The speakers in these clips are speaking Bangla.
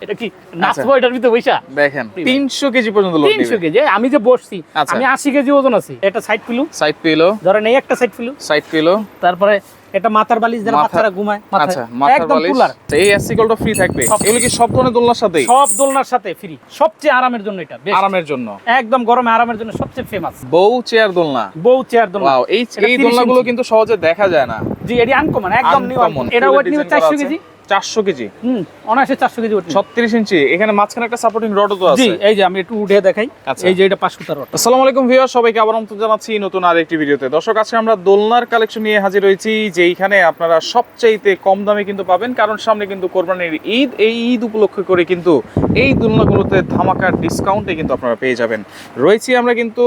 এটা কি নাচবো এটার ভিতরে বইসা দেখেন 300 কেজি পর্যন্ত লোড নিবে 300 কেজি আমি যে বসছি আমি 80 কেজি ওজন আছি এটা সাইড পিলো ধরেন এই একটা সাইড পিলো তারপরে এটা মাথার বালিশ যারা বাচ্চারা ঘুমায় আচ্ছা মাথার বালিশ এই এসি গোল্ডটা ফ্রি থাকবে এগুলো কি সব ধরনের দোলনার সাথে সব দোলনার সাথে ফ্রি সবচেয়ে আরামের জন্য এটা বেস্ট আরামের জন্য একদম গরমে আরামের জন্য সবচেয়ে ফেমাস বউ চেয়ার দোলনা ওয়াও এই দোলনাগুলো কিন্তু সহজে দেখা যায় না জি এটি আনকমন একদম নিউ এটা ওয়েট নিবে 400 কেজি 400 কেজি অনায়াসে 400 কেজি ওয়েট 36 ইঞ্চি এখানে মাঝখানে একটা সাপোর্টিং রডও তো আছে জি এই যে আমি একটু উঠে দেখাই এই যে এটা 5 ফুটার রড আসসালামু আলাইকুম ভিউয়ার সবাইকে আবার আমন্ত্রণ জানাচ্ছি নতুন আরেকটি ভিডিওতে দর্শক আজকে আমরা দোলনার কালেকশন নিয়ে হাজির হয়েছি যেখানে আপনারা সবচাইতে কম দামে কিন্তু পাবেন কারণ সামনে কিন্তু কোরবানির ঈদ এই ঈদ উপলক্ষে করে কিন্তু এই দোলনাগুলোতে ধামাকা ডিসকাউন্টে কিন্তু আপনারা পেয়ে যাবেন রয়েছি আমরা কিন্তু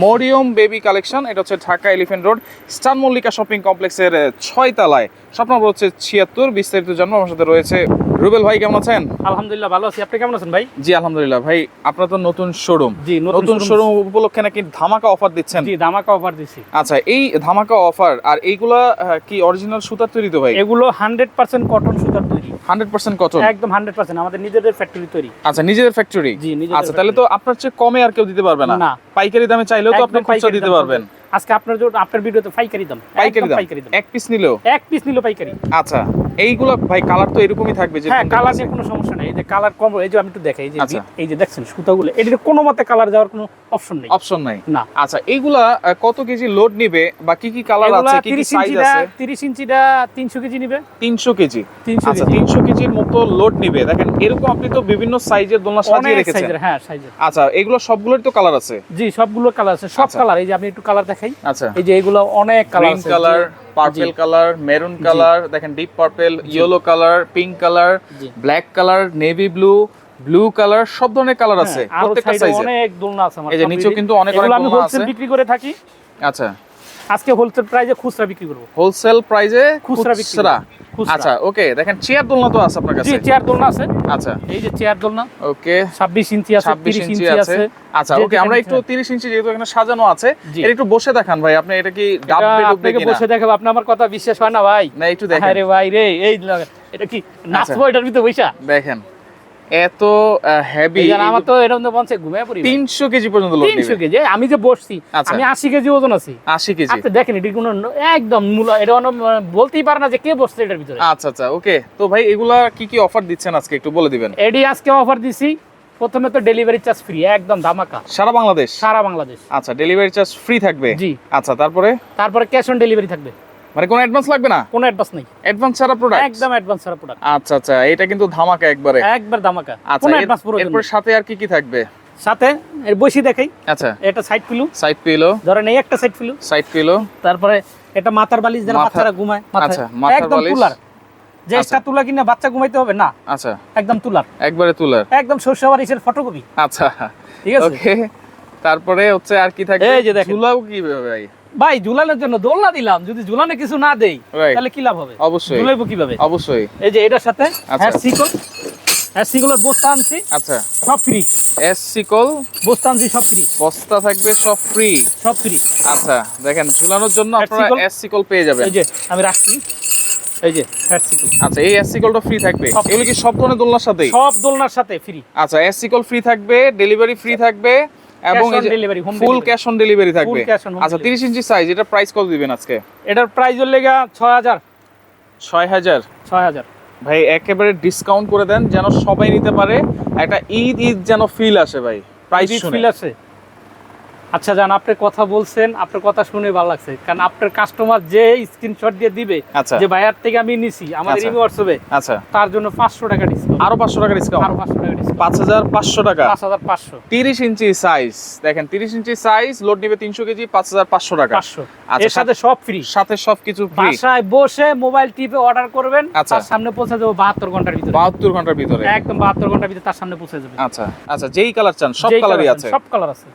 মরিয়ম বেবি কালেকশন এটা হচ্ছে Dhaka elephant road star Mallika shopping কমপ্লেক্সের 6 তলায় শপ নম্বর হচ্ছে 76 বিস্তারিত জানবো আমার সাথে রয়েছে রুবেল ভাই কেমন আছেন আলহামদুলিল্লাহ ভালো আছি আপনি কেমন আছেন ভাই জি আলহামদুলিল্লাহ ভাই আপনার তো নতুন শোরুম জি নতুন শোরুম উপলক্ষে নাকি ধামাকা অফার দিচ্ছেন জি ধামাকা অফার দিছি আচ্ছা এই ধামাকা অফার আর এইগুলা কি অরিজিনাল সুতার তৈরি তো ভাই এগুলো 100% কটন সুতার তৈরি 100% কটন একদম 100% আমাদের নিজেদের ফ্যাক্টরি তৈরি আচ্ছা নিজেদের ফ্যাক্টরি জি নিজেদের আচ্ছা তাহলে তো আপনার চেয়ে কমে আর কেউ দিতে পারবে না না পাইকারি দামে চাইলেও তো আপনি খুচরা দিতে পারবেন আজকে আপনার ভিডিওতে পাইকারি দাম এক পিস নিলেও পাইকারি আচ্ছা এইগুলা ভাই কালার তো এরকমই থাকবে যে হ্যাঁ কালার নিয়ে কোনো সমস্যা নেই এই যে কালার কম এই যে আমি একটু দেখাই এই যে দেখছেন সুতাগুলো এটার কোনো মতে কালার যাওয়ার কোনো অপশন নেই না আচ্ছা এইগুলা কত কেজি লোড নিবে বা কি কি কালার আছে কি কি সাইজ আছে 30 ইঞ্চিটা 300 কেজি নিবে 300 কেজি আচ্ছা 300 কেজির মতো লোড নিবে দেখেন এরকম আপনি তো বিভিন্ন সাইজের দোলনা সাজিয়ে রেখেছেন হ্যাঁ সাইজের আচ্ছা এগুলো সবগুলোর তো কালার আছে জি সবগুলো কালার আছে সব কালার এই যে আমি একটু কালার দেখাই আচ্ছা এই যে এগুলো অনেক কালার আছে green colour purple colour maroon colour দেখেন deep purple yellow colour pink colour black colour navy blue colour সব ধরনের কালার আছে প্রত্যেকটা সাইজে অনেক দোলনা আছে আমার এই যে নিচেও কিন্তু অনেক দোলনা আছে আমি হোলসেল বিক্রি করে থাকি আচ্ছা আজকে হোলসেল প্রাইসে খুচরা বিক্রি করব হোলসেল প্রাইসে খুচরা বিক্রি আচ্ছা ওকে দেখেন চেয়ার দোলনা তো আছে আপনার কাছে জি চেয়ার দোলনা আছে আচ্ছা এই যে চেয়ার দোলনা ওকে 26 ইঞ্চি আছে 30 ইঞ্চি আছে আচ্ছা ওকে আমরা একটু 30 ইঞ্চি যেহেতু এখানে সাজানো আছে এটা একটু বসে দেখান ভাই আপনি এটা কি ডাববে ডুববে কিনা বসে দেখাবো আপনি আমার কথা বিশ্বাস হয় না ভাই না একটু দেখেন আরে ভাই রে এই এটা কি নাচবো এটার ভিতরে বইসা দেখেন এত হেভি আমার তো এরকম তো বলছে ঘুমিয়ে পড়ি 300 কেজি পর্যন্ত লোড নিবে 300 কেজি আমি যে বসছি আমি 80 কেজি ওজন আছি 80 কেজি আপনি দেখেন এটা কোনো একদম মূল এটা বলতেই পারে না যে কে বসছে এটার ভিতরে আচ্ছা আচ্ছা ওকে তো ভাই এগুলা কি কি অফার দিচ্ছেন আজকে একটু বলে দিবেন এডি আজকে অফার দিছি প্রথমে তো ডেলিভারি চার্জ ফ্রি একদম ধামাকা সারা বাংলাদেশ আচ্ছা ডেলিভারি চার্জ ফ্রি থাকবে জি আচ্ছা তারপরে ক্যাশ অন ডেলিভারি থাকবে মানে কোনো অ্যাডভান্স লাগবে না কোনো অ্যাডভান্স নেই অ্যাডভান্স ছাড়া প্রোডাক্ট একদম অ্যাডভান্স ছাড়া প্রোডাক্ট আচ্ছা আচ্ছা এটা কিন্তু ধামাকা একবার ধামাকা কোনো অ্যাডভান্স প্রয়োজন এরপর সাথে আর কি কি থাকবে সাথে এর বসি দেখাই আচ্ছা এটা সাইড পিলো ধরেন এই একটা সাইড পিলো তারপরে এটা মাথার বালিশ যারা বাচ্চারা ঘুমায় আচ্ছা মাথার বালিশ তুলার যে এটা তুলা কিনা বাচ্চা ঘুমাইতে হবে না আচ্ছা একদম তুলার একবারে তুলার একদম শস্যবারিশের ফটোকপি আচ্ছা ঠিক আছে ওকে তারপরে হচ্ছে আর কি থাকবে এই যে দেখেন ঝুলাও কি ভাই ভাই ঝুলানোর জন্য দোলনা দিলাম যদি ঝুলানো কিছু না দেই তাহলে কি লাভ হবে অবশ্যই ঝুলাইবো কিভাবে অবশ্যই এই যে এটার সাথে সিকলের বস্তা আনছি আচ্ছা সব ফ্রি সিকল বস্তা আনছি সব ফ্রি বস্তা থাকবে সব ফ্রি আচ্ছা দেখেন ঝুলানোর জন্য আপনারা সিকল পেয়ে যাবেন এই যে আমি রাখছি এই যে সিকল আচ্ছা এই সিকলটা ফ্রি থাকবে এগুলো কি সব ধরনের দোলনার সাথে সব দোলনার সাথে ফ্রি আচ্ছা সিকল ফ্রি থাকবে ডেলিভারি ফ্রি থাকবে এবং ফুল ক্যাশ অন ডেলিভারি থাকবে আচ্ছা 30 ইঞ্চি সাইজ এটা প্রাইস কত দিবেন আজকে এটার প্রাইস হল লাগা 6000 ভাই একেবারে ডিসকাউন্ট করে দেন যেন সবাই নিতে পারে একটা ঈদ যেন ফিল আসে ভাই প্রাইস শুনে ফিল আসে আচ্ছা জান আপনি কথা বলছেন আপনার কথা শুনে ভালো লাগছে কারণ আপনার কাস্টমার যে স্ক্রিনশট দিয়ে দিবে যে ভাইয়ার থেকে আমি নিছি আমাদের ইমেল হোয়াটসঅ্যাপে আচ্ছা তার জন্য 500 টাকা ডিসকাউন্ট আরো 500 টাকা ডিসকাউন্ট আরো 500 টাকা ডিসকাউন্ট 5500 টাকা 5500 30 ইঞ্চি সাইজ দেখেন 30 ইঞ্চি সাইজ লোড নিবে 300 কেজি 5500 টাকা 500 এর সাথে সব ফ্রি সাথে সবকিছু ফ্রি বাসায় বসে মোবাইল টিপে অর্ডার করবেন তার সামনে পৌঁছে যাবে 72 ঘন্টার ভিতরে 72 ঘন্টার ভিতরে একদম 72 ঘন্টার ভিতরে তার সামনে পৌঁছে যাবে আচ্ছা আচ্ছা যেই কালার চান সব কালারই আছে সব কালার আছে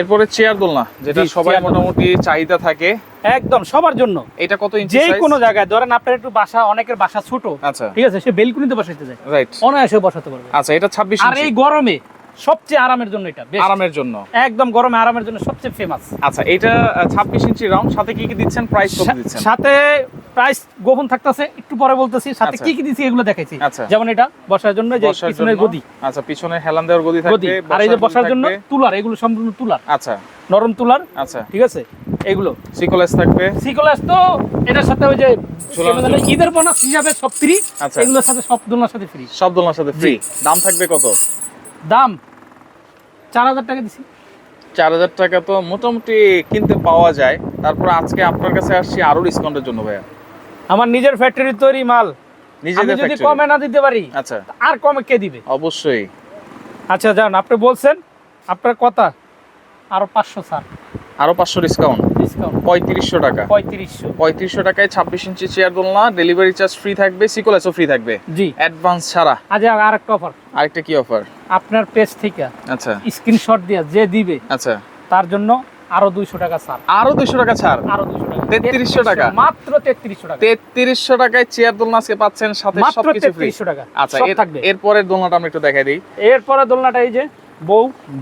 এরপরে চেয়ার দোলনা যেটা সবাই মোটামুটি চাহিদা থাকে একদম সবার জন্য এটা কত ইঞ্চি যে কোনো জায়গায় ধরেন আপনার একটু বাসা অনেকের বাসা ছোট আচ্ছা ঠিক আছে সে বেলকুনিতে বসাইতে যায় রাইট অনায়াসে বসাতে পারবে আচ্ছা এটা 26 ইঞ্চি আর এই গরমে সবচেয়ে আরামের জন্য এটা best। আরামের জন্য একদম গরমে আরামের জন্য সবচেয়ে ফেমাস। আচ্ছা এটা 26 ইঞ্চি রাউন্ড, সাথে কি কি দিচ্ছেন, প্রাইস কত দিচ্ছেন? সাথে প্রাইস গোপন থাকতেছে, একটু পরে বলতেছি। সাথে আচ্ছা। কি কি দিছি এগুলো দেখাইছি। আচ্ছা। যেমন এটা বসার জন্য যে বসার পিছনের জন্য, গদি, আচ্ছা পিছনে হেলান দেওয়ার গদি থাকবে, আর এই যে বসার জন্য থাকবে। তুলার, এগুলো সম্পূর্ণ তুলার, আচ্ছা নরম তুলার। আচ্ছা ঠিক আছে, এগুলো সিকোলেস থাকবে। সিকোলাস তো এটার সাথে ওই যে ঝুলানোর জন্য। ঈদের বোনাস হিসাবে সব ফ্রি। আচ্ছা। এগুলোর সাথে সব দোলনার সাথে ফ্রি। সব দোলনার সাথে ফ্রি। দাম থাকবে কত? দাম 4000 টাকা দিছি। 4000 টাকা তো মোটামুটি কিনতে পাওয়া যায়, তারপর আজকে আপনার কাছে আসছি আরো ডিসকাউন্টের জন্য ভাইয়া। আমার নিজের ফ্যাক্টরির তৈরি মাল, আমি নিজেদের যদি ফ্যাক্টরি। কমে না দিতে পারি আচ্ছা আর কমে কে দিবে? অবশ্যই। আচ্ছা যান, আপনি বলছেন, আপনার কথা, আরো 500 স্যার আরো 500 ডিসকাউন্ট, ডিসকাউন্ট, 3500 টাকা। 3500 টাকায় 26 ইঞ্চি চেয়ার দোলনা, ডেলিভারি চার্জ ফ্রি থাকবে, সিকোলেসও ফ্রি থাকবে জি। অ্যাডভান্স ছাড়া। আজ আরেকটা অফার, আরেকটা কি অফার? আপনার পেজ থেকে আচ্ছা স্ক্রিনশট দিয়ে যে দিবে আচ্ছা তার জন্য আরো 200 টাকা স্যার, আরো 200 টাকা ছাড়, আরো 200 টাকা, 3300 টাকা, মাত্র 3300 টাকা, 3300 টাকায় চেয়ার দোলনা আজকে পাচ্ছেন, সাথে মাত্র সবকিছু ফ্রি। 3300 টাকা। আচ্ছা সব থাকবে। এরপরের দোলনাটা আমরা একটু দেখাই দিই। এরপরে দোলনাটা এই যে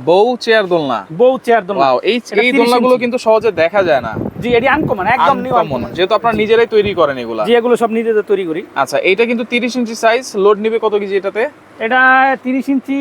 বউ চেয়ার দোলনা। বউ চেয়ার দোলনা। ওয়াও, এই এটা 30 দোলনাগুলো ইঞ্চি। কিন্তু সহজে দেখা যায় না। জি, এটি আনকমন, একদম নিউ আনকমন, যেহেতু আপনারা নিজেরাই তৈরি করেন এগুলা। জি, এগুলো সব নিজেদের তৈরি করি। আচ্ছা এইটা কিন্তু 30 ইঞ্চি সাইজ, লোড নিবে কত কেজি এটাতে? এটা 30 ইঞ্চি,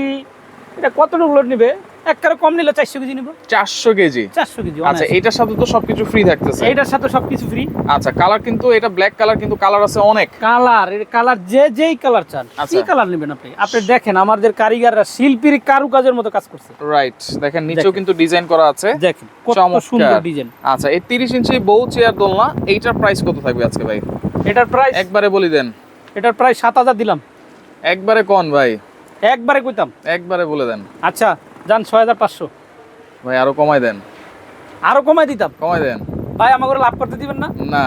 এটা কতটুকু লোড নিবে? একবারে কম নিলে 400 কেজি নিব। 400 কেজি। 400 কেজি। আচ্ছা এটার সাথে তো সবকিছু ফ্রি থাকতেছে। এটার সাথে সবকিছু ফ্রি। আচ্ছা কালার কিন্তু এটা ব্ল্যাক কালার, কিন্তু কালার আছে অনেক কালার, এর কালার যেই কালার চান, আচ্ছা। কি কালার নেবেন আপনি? আপনি দেখেন আমাদের কারিগররা শিল্পীর কারুকাজের মতো কাজ করছে। রাইট, দেখেন নিচেও দেখেন। কিন্তু ডিজাইন করা আছে, দেখেন কত চমৎকার। সুন্দর ডিজাইন। আচ্ছা এই 30 ইঞ্চি বউ চেয়ার দোলনা, এইটার প্রাইস কত থাকবে আজকে ভাই? এটার প্রাইস, একবারে বলি দেন। এটার প্রাইস 7000 দিলাম। একবারে কোন ভাই? একবারে কইতাম। একবারে বলে দেন। আচ্ছা যান 6500। ভাই আরো কমাই দেন। আরো কমাই দিতাম। কমাই দেন। ভাই আমাকে লাভ করতে দিবেন না? না,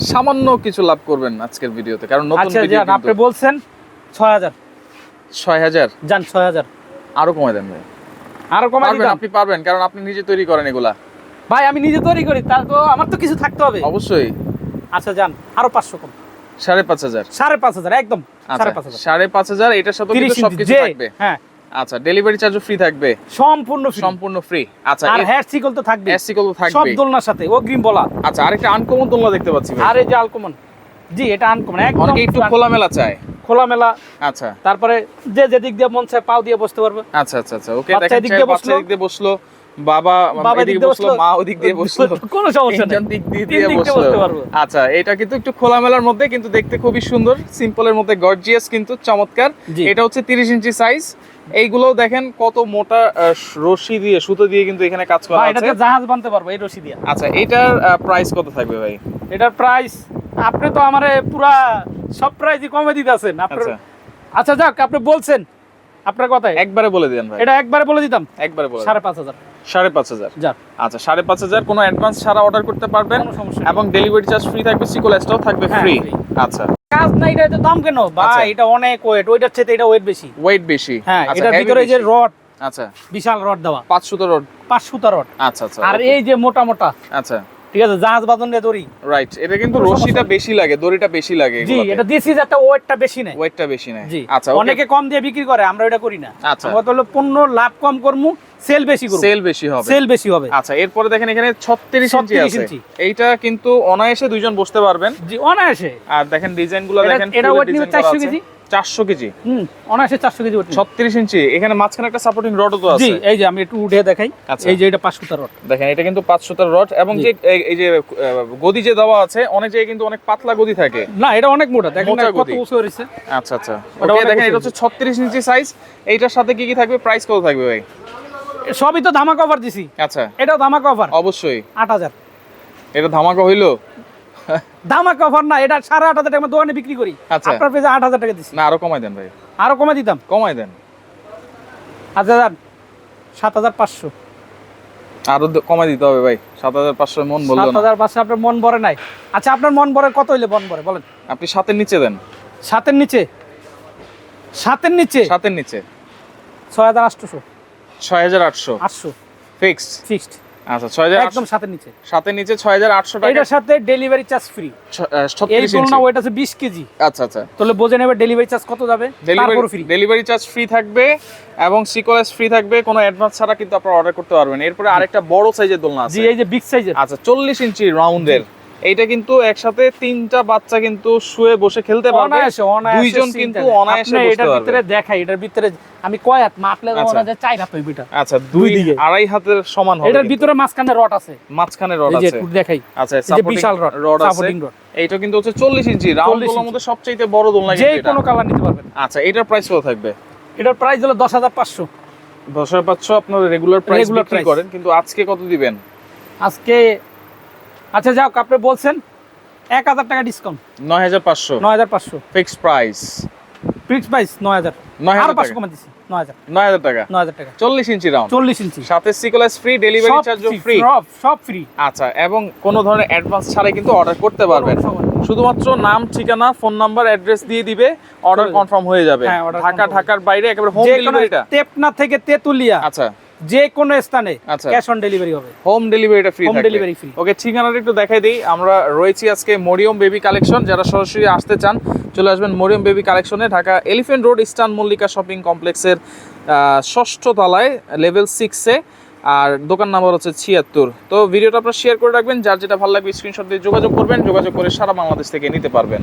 সামান্য কিছু লাভ করবেন আজকের ভিডিওতে, কারণ নতুন আচ্ছা ভিডিও যান, আপনি বলছেন 6000। 6000। যান 6000। আরো কমাই দেন ভাই। আরো কমাই পারবেন, দিতাম। আপনি পারবেন, কারণ আপনি নিজে তৈরি করেন এগুলা। ভাই আমি নিজে তৈরি করি, তার তো আমার তো কিছু থাকতে হবে। অবশ্যই। আচ্ছা যান আরো 500 কম। 5500। 5500 একদম। আচ্ছা 5500। 5500, এটার সাথে কিন্তু 30 সবকিছু ইঞ্চি, থাকবে। হ্যাঁ আচ্ছা ডেলিভারি চার্জও ফ্রি থাকবে, সম্পূর্ণ ফ্রি। সম্পূর্ণ ফ্রি। আচ্ছা আর হেয়ার সিকল তো থাকবে, এসিকল সব থাকবে দোলনার সাথে অগ্রিম বলা। আচ্ছা আরেকটা আনকমন দোলনা দেখতে পাচ্ছি ভাই। আর এই যে আলকমন, জি এটা আনকমন একদম অনেকে একটু খোলামেলা চায়। খোলামেলা। আচ্ছা তারপরে যে যেদিক দিয়ে মন চায় পাও দিয়ে বসতে পারবে। আচ্ছা আচ্ছা আচ্ছা ওকে, বাচ্চা দেখেন এদিক দিয়ে বাচ্চা বসলো, এদিক দিয়ে বসলো, বাবা বাবা এদিকে এদিক দিয়ে বসলো, বসলো, মা ওদিক দিয়ে বসলো, কোনো সমস্যা নেই, তিনজন দিক দিয়ে তিন দিক দিয়ে বসলো। বসতে পারবো। আচ্ছা এটা কিন্তু একটু খোলামেলার মধ্যে, কিন্তু দেখতে খুবই সুন্দর, সিম্পলের মধ্যে গর্জিয়াস, কিন্তু চমৎকার। জি। এটা হচ্ছে 30 ইঞ্চি সাইজ। এইগুলো দেখেন কত মোটা রশি দিয়ে, সুতো দিয়ে কিন্তু এখানে কাজ করা ভাই আছে। এটাতে জাহাজ বানতে পারবো এই রশি দিয়া। আচ্ছা এটার প্রাইস কত থাকবে ভাই? এটার প্রাইস আপনি তো আমারে পুরা সব প্রাইসই কমে দিতেছেন আপনার। আচ্ছা আচ্ছা যাক, আপনি বলছেন, আপনার কথাই একবারে বলে দেন ভাই। এটা একবারে বলে দিতাম একবারে বলে দেন। 5500। 5500। যাক আচ্ছা 5500, কোনো অ্যাডভান্স ছাড়া অর্ডার করতে পারবেন, কোনো সমস্যা নেই। এবং ডেলিভারি চার্জ ফ্রি থাকবে, সিকোলেসটাও থাকবে হ্যাঁ, ফ্রি। free। আচ্ছা কাজ না, এটা এত দাম কেন আচ্ছা। ভাই? এটা অনেক ওয়েট, ওইটার চেয়ে এটা ওয়েট বেশি। ওয়েট বেশি। হ্যাঁ আচ্ছা, এটার heavy ভিতরে যে বেশি। রড, আচ্ছা বিশাল রড দেওয়া, 5 সুতো রড। 5 সুতা রড। আচ্ছা আচ্ছা আর okay। এই যে মোটা মোটা, আচ্ছা ঠিক আছে, জাহাজ বাঁধন দিয়ে দড়ি। রাইট, এটা কিন্তু কোনো সমস্যা রশিটা নেই। বেশি লাগে, দড়িটা বেশি লাগে জি, এগুলোতে। এটা দিছি যাতে ওয়েটটা বেশি নেয়। ওয়েটটা বেশি নেয়। জি, আচ্ছা okay। অনেকে কম দিয়ে বিক্রি করে, আমরা এটা করি না। আচ্ছা। আমরা তো হলো পণ্য লাভ কম করমু, সেল বেশি করব, সেল বেশি হবে। সেল বেশি হবে। আচ্ছা এরপরে দেখেন এখানে 36 ইঞ্চি 36 আছে। ইঞ্চি। এইটা কিন্তু অনায়াসে দুইজন বসতে পারবেন। জি অনায়াসে। আর দেখেন ডিজাইনগুলো এটা- দেখেন, এটা ফুলের weight নিবে ডিজাইন করা 400 আছে। কেজি। 400 কেজি। অনায়াসে 400 কেজি ওয়েট। 36 ইঞ্চি। এখানে মাঝখানে একটা সাপোর্টিং রডও তো জি আছে। এই যে আমি একটু উঠে দেখাই। আচ্ছা। এই যে এটা 5 সুতা রড। দেখেন এটা কিন্তু 5 সুতার রড, এবং জি। যে এই যে গদি যে দেওয়া আছে, অনেক জায়গায় কিন্তু অনেক পাতলা গদি থাকে। না এটা অনেক মোটা, দেখেন মোটা না কত গদি। উঁচু হয়েছে। আচ্ছা আচ্ছা ওটা ওকে, অনেক দেখেন উঁচু। এটা হচ্ছে 36 ইঞ্চি সাইজ। এইটার সাথে কি কি থাকবে, প্রাইস কত থাকবে ভাই? সবই তো ধামাকা অফার দিছি। আচ্ছা এটাও ধামাকা অফার। অবশ্যই। 8000। এটা ধামাকা হইলো? ধামাকা অফার না, এটা 8500 টাকা দোকানে বিক্রি করি। আচ্ছা। আপনার পেজে 8000 টাকা দিছি। না আরো কমাই দেন ভাই, আরো কমে দিতাম। কমাই দেন। আচ্ছা যান 7500। আরো কমাই দিতে হবে ভাই। 7500 মন বললো না। 7500 আপনার মন ভরে নাই। আচ্ছা আপনার মন ভরে কত হইলে মন ভরে বলেন? আপনি 7 নিচে দেন। 7 নিচে, 7 নিচে 7 নিচে 6800। 6800 800 ফিক্সড। ফিক্সড। আচ্ছা 6800 একদম সাথে নিচে, সাথে নিচে 6800 টাকা। এটার সাথে ডেলিভারি চার্জ ফ্রি। এই 36 দোলনা ইঞ্চি। ওয়েট আছে 20 কেজি। আচ্ছা আচ্ছা, তাহলে বোঝেন এবার ডেলিভারি চার্জ কত যাবে, তারপর ফ্রি। ডেলিভারি চার্জ ফ্রি থাকবে এবং সিকোয়েন্স ফ্রি থাকবে, কোনো অ্যাডভান্স ছাড়া কিন্তু আপনারা অর্ডার করতে পারবেন। এরপরে আরেকটা বড় সাইজের দোলনা আছে, জি এই যে বিগ সাইজের। আচ্ছা 40 ইঞ্চি রাউন্ডের। এইটা কিন্তু একসাথে 3টা বাচ্চা কিন্তু শুয়ে বসে খেলতে পারবে, দুইজন কিন্তু অনায়াসে বসতে এটার পারবে। ভিতরে দেখাই, এটার ভিতরে আমি কয় হাত মাপলে মনে হয় 4 হাত হইবে এটা। আচ্ছা 2-2.5 হাতের সমান হবে। এটার ভিতরে মাঝখানে রড আছে, মাঝখানে রড এই যে আছে, একটু দেখাই। আচ্ছা এই যে বিশাল রড আছে। Supporting rod. এইটা কিন্তু হচ্ছে 40 ইঞ্চি রাউন্ড দোলনার মধ্যে সবচেয়ে বড় দোলনা যে কিন্তু এটা। কোনো কালার নিতে পারবেন। আচ্ছা এটার প্রাইস কত থাকবে? এটার প্রাইস হলো 10,500। 10,500 আপনারা রেগুলার প্রাইস বিক্রি করেন, কিন্তু আজকে কত দিবেন? আজকে আচ্ছা যাও, আপনি বলছেন 1000 টাকা discount, 9,500 9,500 fixed price. Fixed price 9,000, 9,000 আরো 500 টাকা। কমে দিছি, 9,000 9,000 টাকা, 9,000 টাকা। 40 ইঞ্চি রাউন্ড, 40 ইঞ্চি, সাথে সিকোয়েন্স ফ্রি, ডেলিভারি চার্জও ফ্রি, সব ফ্রি। আচ্ছা এবং কোনো ধরনের অ্যাডভান্স ছাড়াই কিন্তু অর্ডার করতে পারবেন। শুধুমাত্র নাম, ঠিকানা, ফোন নাম্বার, অ্যাড্রেস দিয়ে দিবে, অর্ডার কনফার্ম হয়ে যাবে। হ্যাঁ, order ঢাকা, confirm। ঢাকার বাইরে একেবারে হোম যে কোনো ডেলিভারিটা। টেপনা থেকে তেতুলিয়া, আচ্ছা যে কোনো স্থানে আচ্ছা। ক্যাশ অন ডেলিভারি হবে, হোম ডেলিভারিটা ফ্রি হোম থাকবে। Delivery free. ওকে, ঠিকানাটা একটু দেখাই দিই। আমরা রয়েছি আজকে মরিয়ম বেবি কালেকশন। যারা সরাসরি আসতে চান চলে আসবেন মরিয়ম বেবি কালেকশনে, Dhaka elephant road, eastern Mallika shopping কমপ্লেক্সের 6ষ্ঠ তলায়, লেভেল 6-এ। আর দোকান নাম্বার হচ্ছে 76। তো ভিডিওটা আপনারা শেয়ার করে রাখবেন, যার যেটা ভালো লাগবে স্ক্রিনশট দিয়ে যোগাযোগ করবেন, যোগাযোগ করে সারা বাংলাদেশ থেকে নিতে পারবেন।